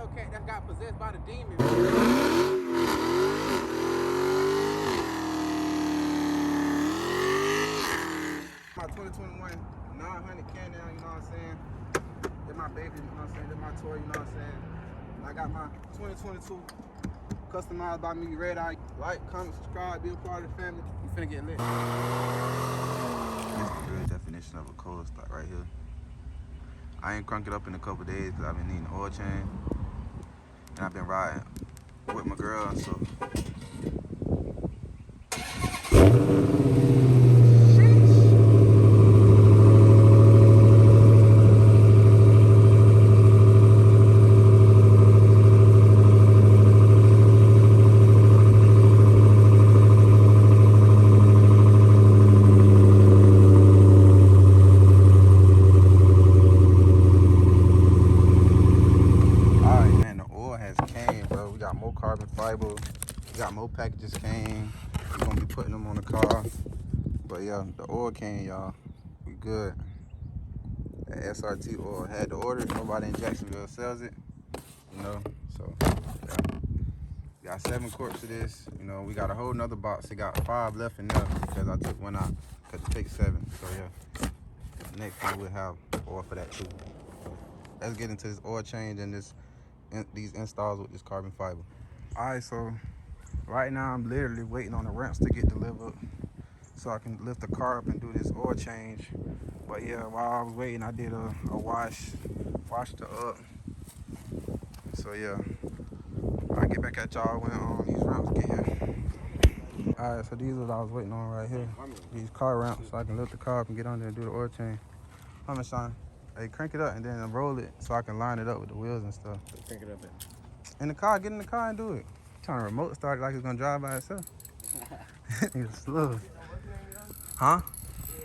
Hellcat that got possessed by the demon. My 2021 900 can now, you know what I'm saying? They're my baby, you know what I'm saying? They're my toy, you know what I'm saying? And I got my 2022 customized by me, Redeye. Like, comment, subscribe, be a part of the family. You finna get lit. That's the real definition of a cold start right here. I ain't crunk it up in a couple days because I've been needing an oil change. And I've been riding with my girl, so. Carbon fiber, we got more packages came. We're gonna be putting them on the car. But yeah, the oil came, y'all. We good. That SRT oil had to order it. Nobody in Jacksonville sells it, you know. So yeah, we got 7 quarts of this. You know, we got a whole nother box. It got 5 left in there because I took one out because it takes 7. So yeah, next time we'll have oil for that too. So let's get into this oil change and these installs with this carbon fiber. Alright, so right now I'm literally waiting on the ramps to get delivered so I can lift the car up and do this oil change. But yeah, while I was waiting, I did a washed her up. So yeah, I'll get back at y'all when these ramps get here. Alright, so these are what I was waiting on right here. These car ramps so I can lift the car up and get on there and do the oil change. Come on, Sean. Hey, crank it up and then roll it so I can line it up with the wheels and stuff. Crank it up there. In the car, get in the car and do it. Trying to remote start it like it's gonna drive by itself. It's slow. Huh?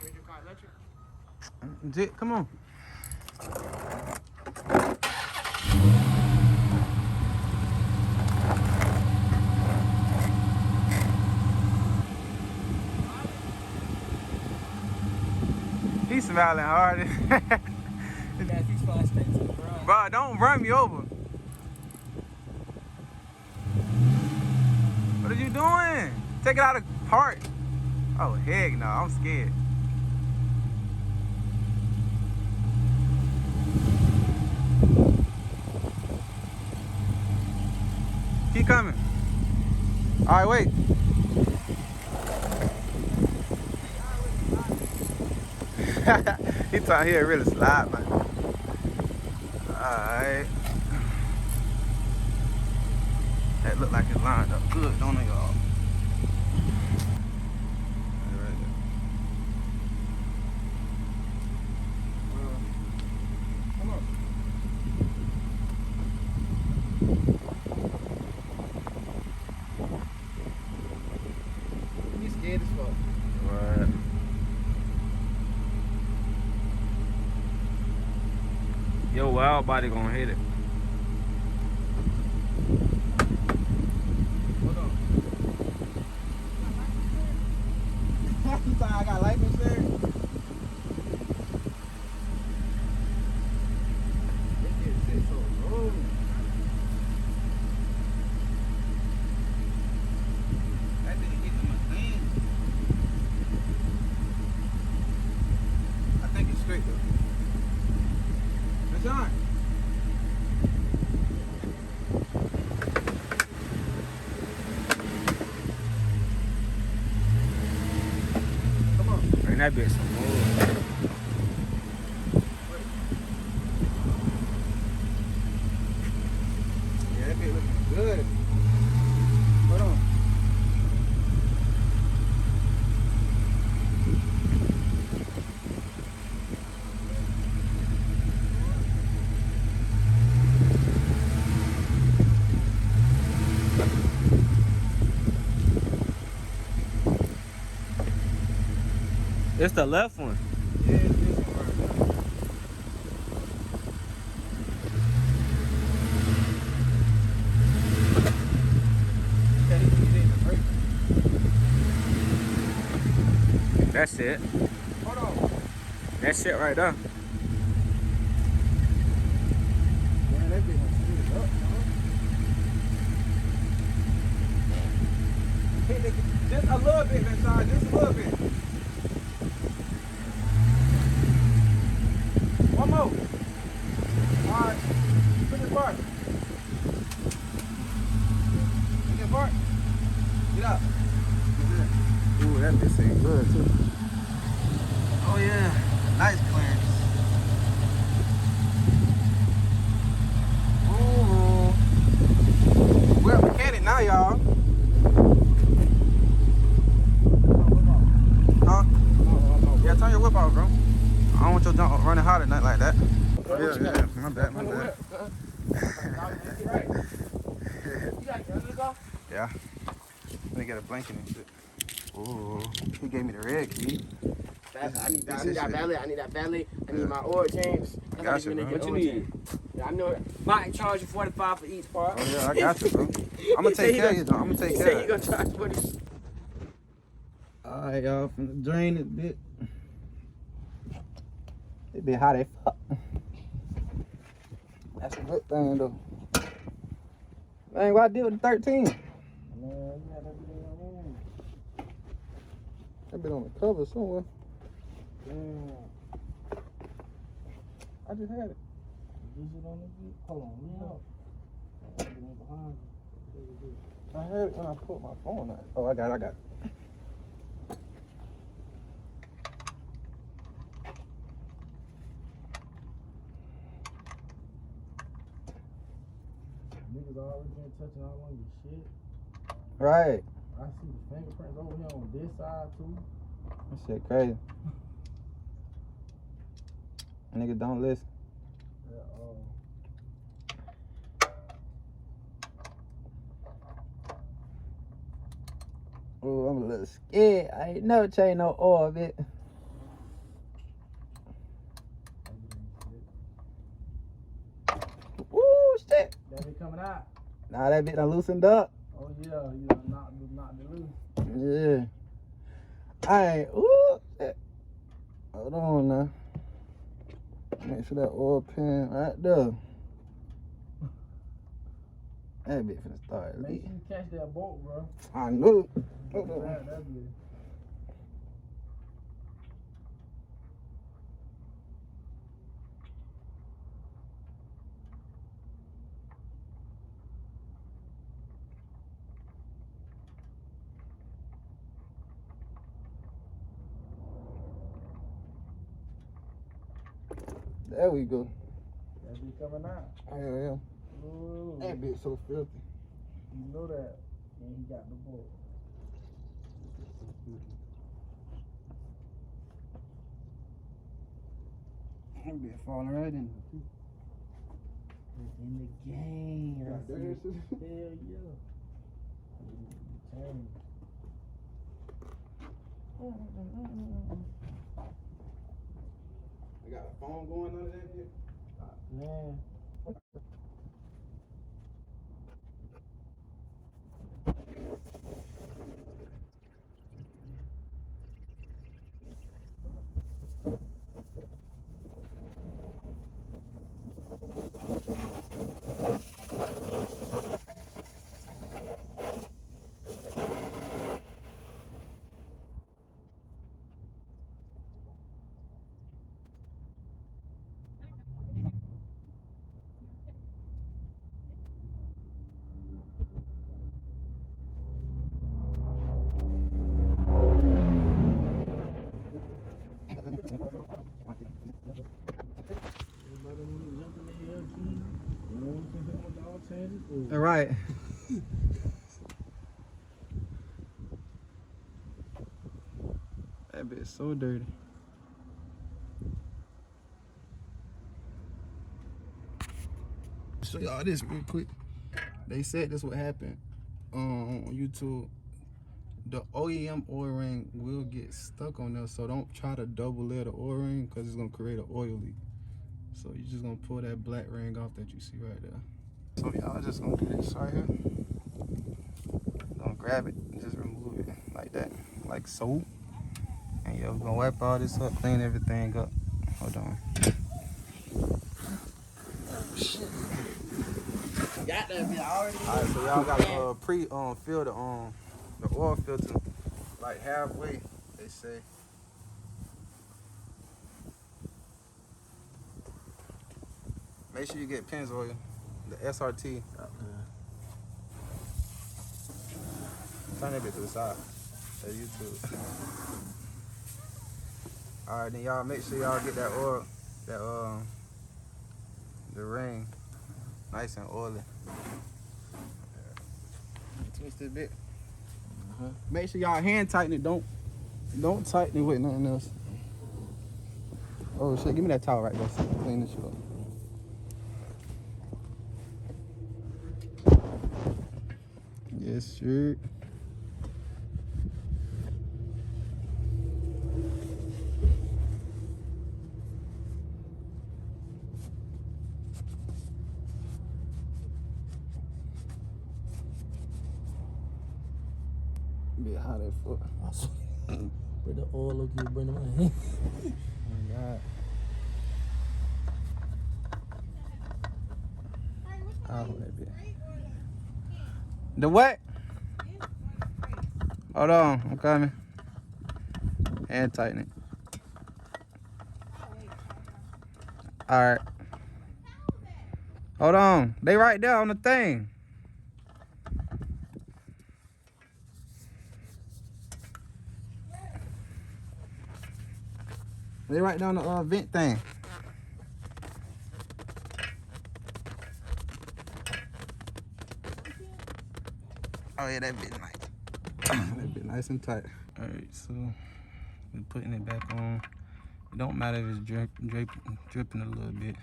Make your car electric? Jit, come on. He's smiling hard. He's flying straight to the garage. Bro, don't run me over. What are you doing? Take it out of park. Oh, heck no, I'm scared. Keep coming. All right, wait. He thought he'd really slide, man. All right. That look like it's lined up good, don't it, y'all? Right there. Come on. He's scared as fuck. What? Yo, Widebody gonna hit it. You thought I got life insurance? This shit so low. That thing hit the machine. I think it's straight though. That's on. Bring that bitch some more. Yeah, that bitch looking good. Hold on. It's the left one. Yeah, it's this one right now. Okay, it ain't the brake. That's it. Hold on. That's it right there. Man, that bitch done screwed it up, man. bit, man, Sean. Just a little bit. One more. All right. Put this part. Put this part. Get up. Ooh, that bitch ain't good too. Oh yeah. Nice clearance. Ooh. We're a mechanic now, y'all. Huh? Yeah, turn your whip off, bro. I don't want your jump running hot or nothing like that. Oh, yeah. My bad. Yeah. Let me get a blanket and shit. Ooh, he gave me the red key. I need that valet. I need my oil change. Got you, bro. What you need? Yeah, I know. Might charge you 45 for each part. Oh yeah, I got you, bro. I'm gonna take care of you, though. I'm gonna take He care said of he you. gonna charge 40. Alright, y'all, from the drain it bit. It be hot as fuck. That's a good thing though. Man, what I did with the 13? That been on the cover somewhere. I just had it. I had it when I put my phone on. Oh, I got it. Niggas already been touching all on your shit. Right. I see the fingerprints over here on this side too. That shit crazy. Nigga don't listen. Yeah, Oh, I'm a little scared. I ain't never changed no oil, bitch. Ooh, shit. that be coming out. Nah, that bitch done loosened up. Oh yeah, you know, not the loose. Yeah. I ain't. Ooh, shit. Hold on now. Make sure that oil pan right there. That bitch finna start Make sure leaking. you catch that bolt, bro. I knew it. That'd be. There we go. That be coming out. Yeah. Ooh, That bitch so filthy. you know that. And he got the bolt. That bitch falling right in. It's in the game. Got dirty shit? Hell yeah. Change. They got a phone going under that bitch. Man. All right. That bitch so dirty. Show y'all this real quick. They said this would happen on YouTube. The OEM oil ring will get stuck on there, so don't try to double layer the oil ring because it's gonna create an oil leak. So you're just gonna pull that black ring off that you see right there. So y'all just gonna do this right here. Gonna grab it and just remove it like that, like so. And yeah, we're gonna wipe all this up, clean everything up. Hold on. Got that bit already. Alright, so y'all gotta fill the oil filter like halfway, they say. Make sure you get pins oil, the SRT. Turn that bit to the side. That's YouTube. All right, then y'all make sure y'all get that oil, the ring, nice and oily. Twist it a bit. Make sure y'all hand tighten it. Don't tighten it with nothing else. Oh shit, give me that towel right there so I can clean this shit up. Yes, sir. Bit hot as fuck. Where the oil look you burning my hand. Oh my god. I'll hold that bit. The what? Hold on, I'm coming. Hand tighten it. Alright. Hold on. They right there on the thing. They right down the vent thing. Oh yeah, that bit nice. That bit nice and tight. All right, so we're putting it back on. It don't matter if it's dripping a little bit.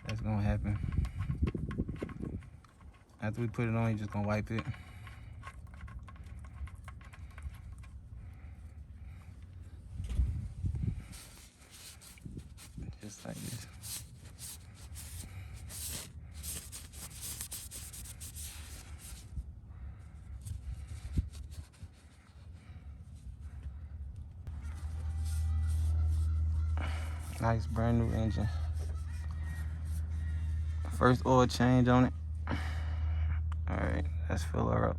That's gonna happen. After we put it on, you're just gonna wipe it. Just like this. Nice brand new engine. First oil change on it. All right, let's fill her up.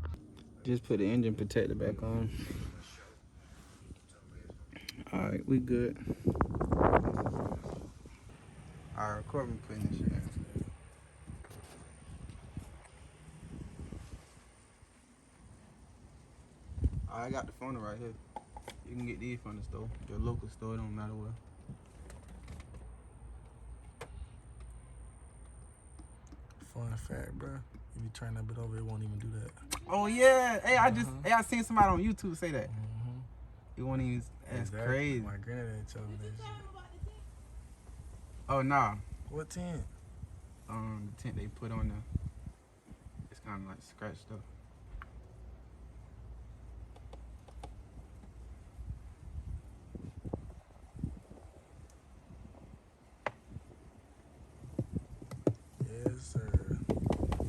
Just put the engine protector back on. All right, we good. All right, record me putting this shit in. I got the phone right here. You can get these from the store. Your local store, it don't matter where. Fun fact, bro. If you turn that bit over, it won't even do that. Oh yeah. Hey, I seen somebody on YouTube say that. It won't even. That's Exactly. crazy. My granddad told me that shit. Oh nah. What tent? The tent they put on the. It's kind of like scratched up. Yes, sir.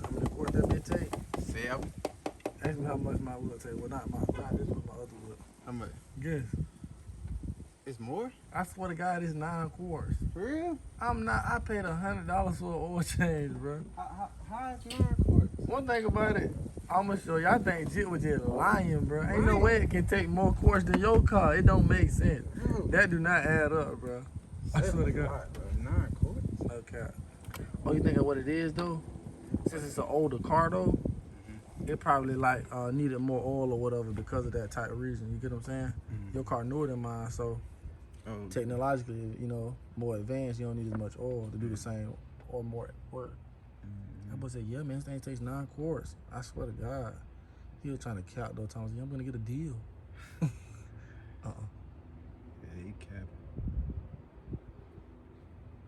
How many quarts that bit take? 7. Ask me how much my wood take. Well, not this one, my other wood. How much? Guess. It's more? I swear to God, it's 9 quarts. For real? I paid $100 for an oil change, bro. How is 9 quarts? One thing about it, I'm gonna show you. I think Jit was just lying, bro. Ain't no way it can take more quarts than your car. It don't make sense. Bro. That do not add up, bro. I swear to God. What, bro? 9 quarts? No cap. Oh, you think of what it is though? Since it's an older car though, it probably like needed more oil or whatever because of that type of reason. You get what I'm saying? Your car newer than mine, so technologically, you know, more advanced. You don't need as much oil to do the same or more work. I boy said, yeah, man, this thing takes 9 quarts. I swear to God. He was trying to cap though. Thomas, I'm gonna get a deal. Yeah, he capping.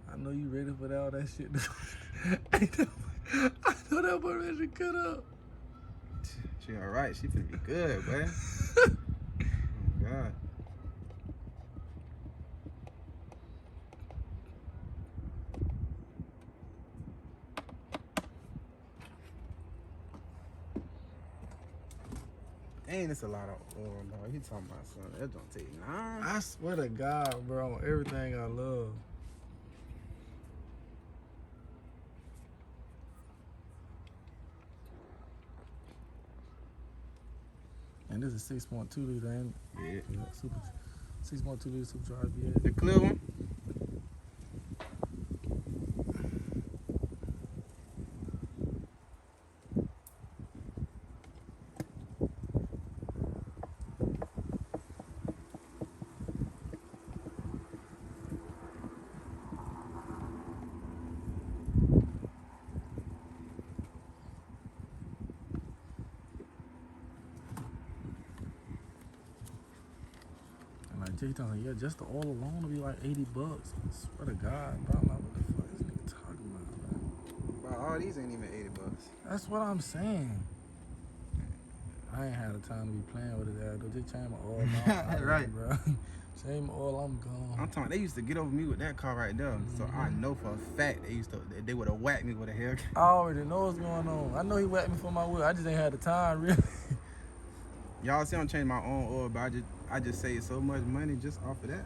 I know you ready for all that shit. I know that boy ready to cut up. She all right. She finna be good, man. Oh God. Dang, it's a lot of oil, dog. He talking about something. That don't take 9. I swear to God, bro, on everything I love. And this is 6.2 liter, ain't it? Yeah. Yeah, super 6.2 liter supercharged V8. The clear one? And like Jay telling yeah, just the oil alone will be like $80. I swear to God, bro. I'm like, what the fuck is this nigga talking about, bro? Bro, all these ain't even $80. That's what I'm saying. I ain't had the time to be playing with it, though. Just change my oil. Now, Right. bro. Change my oil, I'm gone. I'm talking, they used to get over me with that car right there. So I know for a fact they would have whacked me with a Hellcat. I already know what's going on. I know he whacked me for my wheel. I just ain't had the time, really. Y'all see I'm changing my own oil, but I just saved so much money just off of that.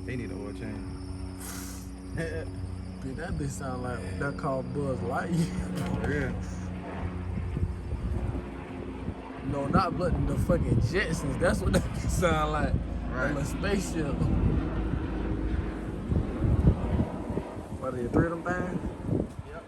They need an oil change. Dude, that bitch sound like that car Buzz Lightyear. For real. No, not but the fucking Jetsons. That's what that bitch sound like. Right. On a spaceship. What are you, 3 of them things? Yep,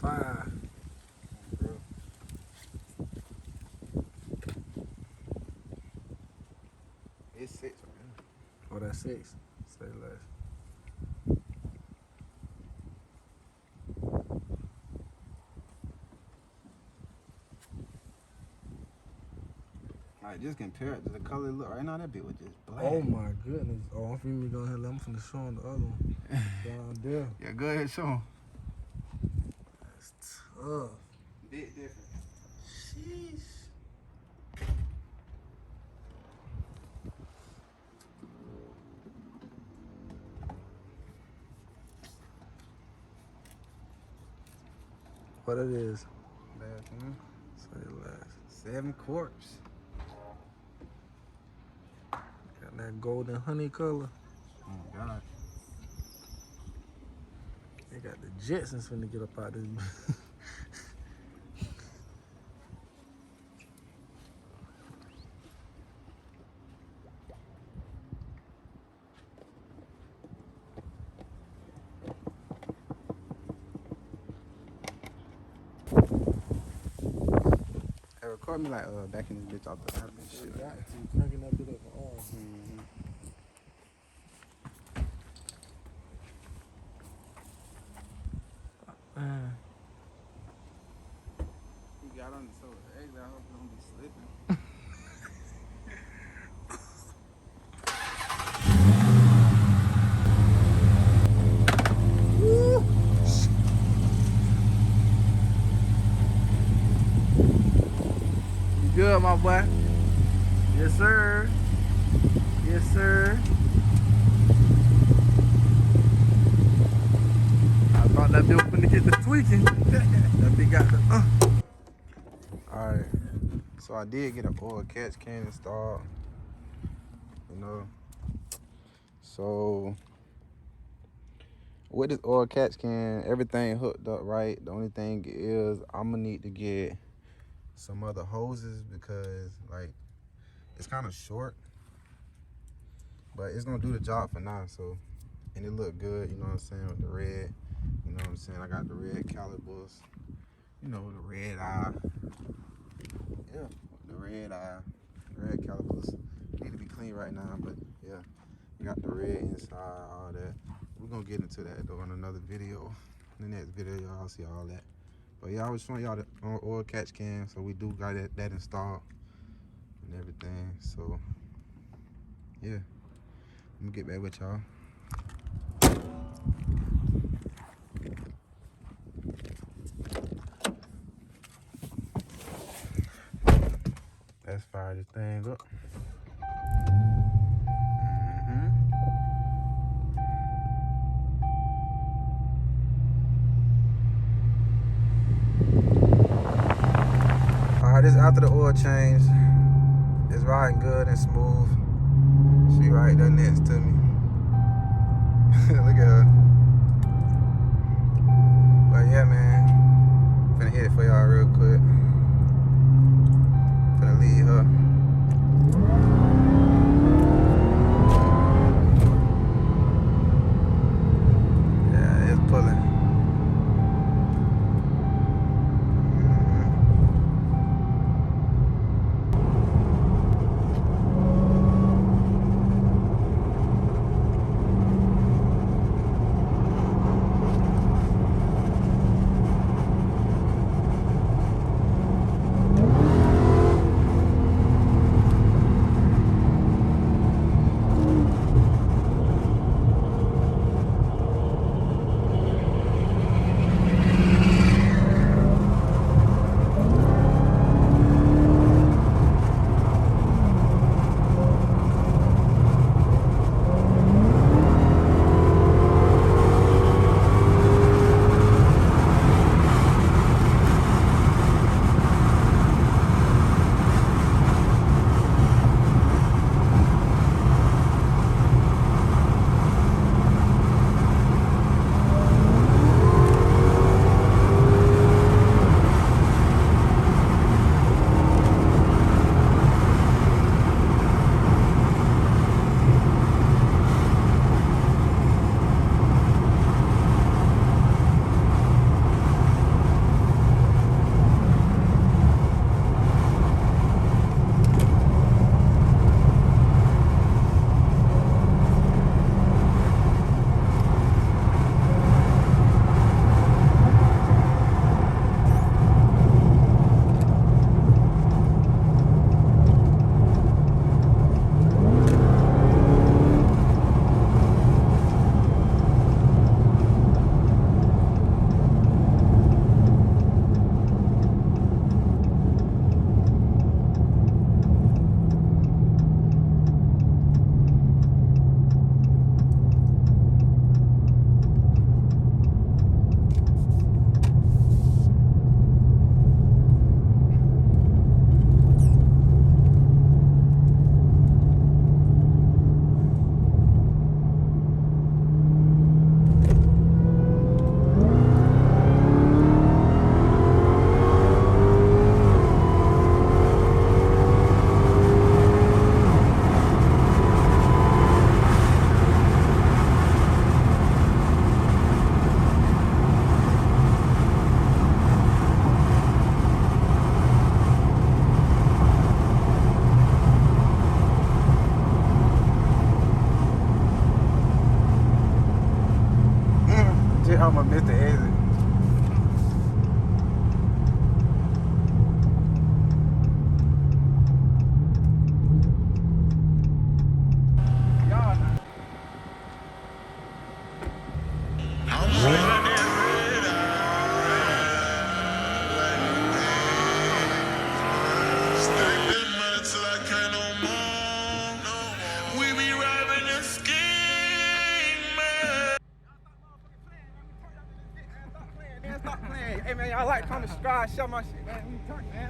Fine. It's 6 right now. Oh, that's 6. Say less. Like, just compare it to the color it look right now. That bit was just black. Oh my goodness. Oh, I'm finna go ahead. I'm finna show him the other one. Down there. Yeah, go ahead, show 'em. That's tough. Bit different. Sheesh. What it is? Last one. Say less. 7 quarts. Got that golden honey color. Oh my God. They got the Jetsons finna get up out this. Hey, record me like backing this bitch off the top and shit. Got Like that. to cranking that bit up for all. Man. You got on the soda exit. I hope you don't be slipping. You good, my boy? Yes, sir. Yes, sir. I thought that bill finna get the tweaking. That big got the Alright. So I did get an oil catch can installed. You know. So with this oil catch can, everything hooked up right. The only thing is I'm gonna need to get some other hoses because like it's kind of short, but it's gonna do the job for now. So, and it looked good, you know what I'm saying, with the red, you know what I'm saying. I got the red calibers, you know, the red eye, the red calibers need to be clean right now, but yeah, you Got the red inside, all that. We're gonna get into that though in another video. In the next video, y'all see all that. But yeah, I was showing y'all the oil catch can, so we do got that installed and everything. So yeah, let me get back with y'all. Let's fire this thing up. Alright, this after the oil change. It's riding good and smooth. She right there next to me. Look at her. But yeah, man. Finna hit it for y'all real quick. Finna leave her. Yeah, it's pulling. Almost missed the exit. Stop playing. Hey man, y'all like, comment, subscribe, share my shit, man.